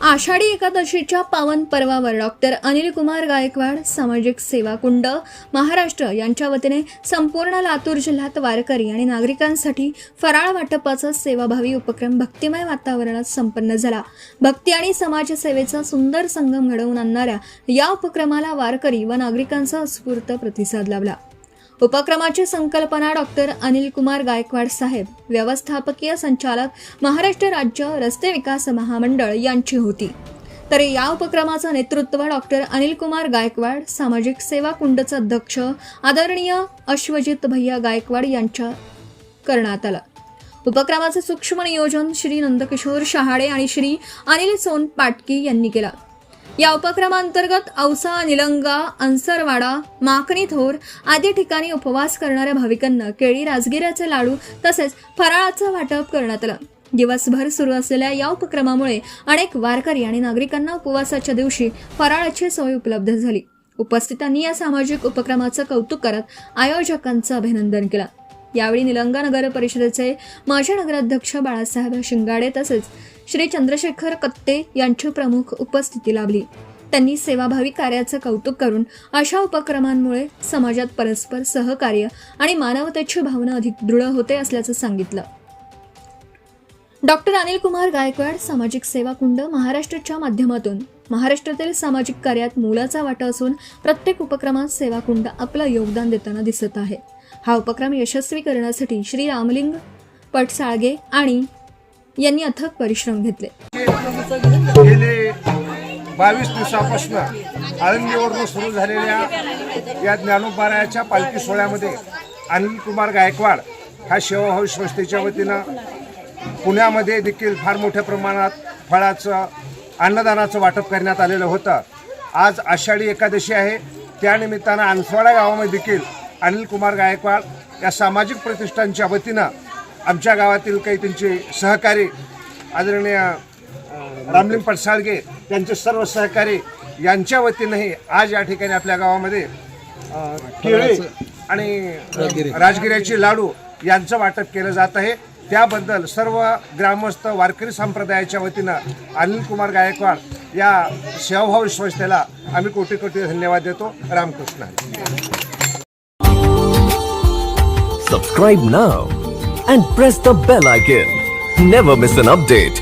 आषाढी एकादशीच्या पावन पर्वावर डॉक्टर अनिल कुमार गायकवाड सामाजिक सेवा कुंड महाराष्ट्र यांच्या वतीने संपूर्ण लातूर जिल्ह्यात वारकरी आणि नागरिकांसाठी फराळ वाटपाचा सेवाभावी उपक्रम भक्तिमय वातावरणात संपन्न झाला। भक्ती आणि समाजसेवेचा सुंदर संगम घडवून आणणाऱ्या या उपक्रमाला वारकरी व नागरिकांचा उत्स्फूर्त प्रतिसाद लाभला। उपक्रमाची संकल्पना डॉक्टर अनिल कुमार गायकवाड साहेब, व्यवस्थापकीय संचालक महाराष्ट्र राज्य रस्ते विकास महामंडळ यांची होती। तर या उपक्रमाचं नेतृत्व डॉक्टर अनिल कुमार गायकवाड सामाजिक सेवा कुंडचे अध्यक्ष आदरणीय अश्वजित भैया गायकवाड यांच्या करण्यात आलं। उपक्रमाचे सूक्ष्म नियोजन श्री नंदकिशोर शहाडे आणि श्री अनिल सोनपाटकी यांनी केलं। या उपक्रमांतर्गत औसा, निलंगा, अंसरवाडा, माकणीथोर आदी ठिकाणी उपवास करणाऱ्या भाविकांना केळी, राजगिऱ्याचे लाडू तसेच फराळाचं वाटप करण्यात आलं। दिवसभर सुरू असलेल्या या उपक्रमामुळे अनेक वारकरी आणि नागरिकांना उपवासाच्या दिवशी फराळाची सोय उपलब्ध झाली। उपस्थितांनी या सामाजिक उपक्रमाचं कौतुक करत आयोजकांचं अभिनंदन केलं। यावेळी निलंगा नगर परिषदेचे माजी नगराध्यक्ष बाळासाहेब शिंगाडे तसेच श्री चंद्रशेखर कत्ते यांची प्रमुख उपस्थिती लाभली। त्यांनी सेवाभावी कार्याचं कौतुक करून अशा उपक्रमांमुळे समाजात परस्पर सहकार्य आणि मानवतेची भावना अधिक दृढ होते असल्याचं सांगितलं। डॉक्टर अनिल कुमार गायकवाड सामाजिक सेवा कुंड महाराष्ट्राच्या माध्यमातून महाराष्ट्रातील सामाजिक कार्यात मोलाचा वाटा असून प्रत्येक उपक्रमात सेवा कुंड आपलं योगदान देताना दिसत आहे। हा उपक्रम यशस्वी करण्यासाठी श्री रामलिंग पटसाळगे आणि यांनी अथक परिश्रम घेतले। गेले 22 दिवसापासून आळंदीवरून सुरू झालेल्या या ज्ञानोबारायाच्या पालखी सोहळ्यामध्ये अनिल कुमार गायकवाड ह्या सेवाभावी संस्थेच्या वतीनं पुण्यामध्ये देखील फार मोठ्या प्रमाणात फळाचं अन्नदानाचं वाटप करण्यात आलेलं होतं। आज आषाढी एकादशी आहे, त्यानिमित्तानं अनसवाडा गावामध्ये देखील अनिल कुमार गायकवाड या सामाजिक प्रतिष्ठानच्या वतीनं आमच्या गावातील काही त्यांचे सहकारी आदरणीय रामलिंग पटसाळगे त्यांचे सर्व सहकारी यांच्या वतीनंही आज या ठिकाणी आपल्या गावामध्ये केळी आणि राजगिऱ्याचे लाडू यांचं वाटप केलं जात आहे। त्याबद्दल सर्व ग्रामस्थ वारकरी संप्रदायाच्या वतीनं अनिल कुमार गायकवाड या सेवाभावी संस्थेला आम्ही कोटी कोटी धन्यवाद देतो। Ramakrishna. Subscribe now and press the bell icon. Never miss an update.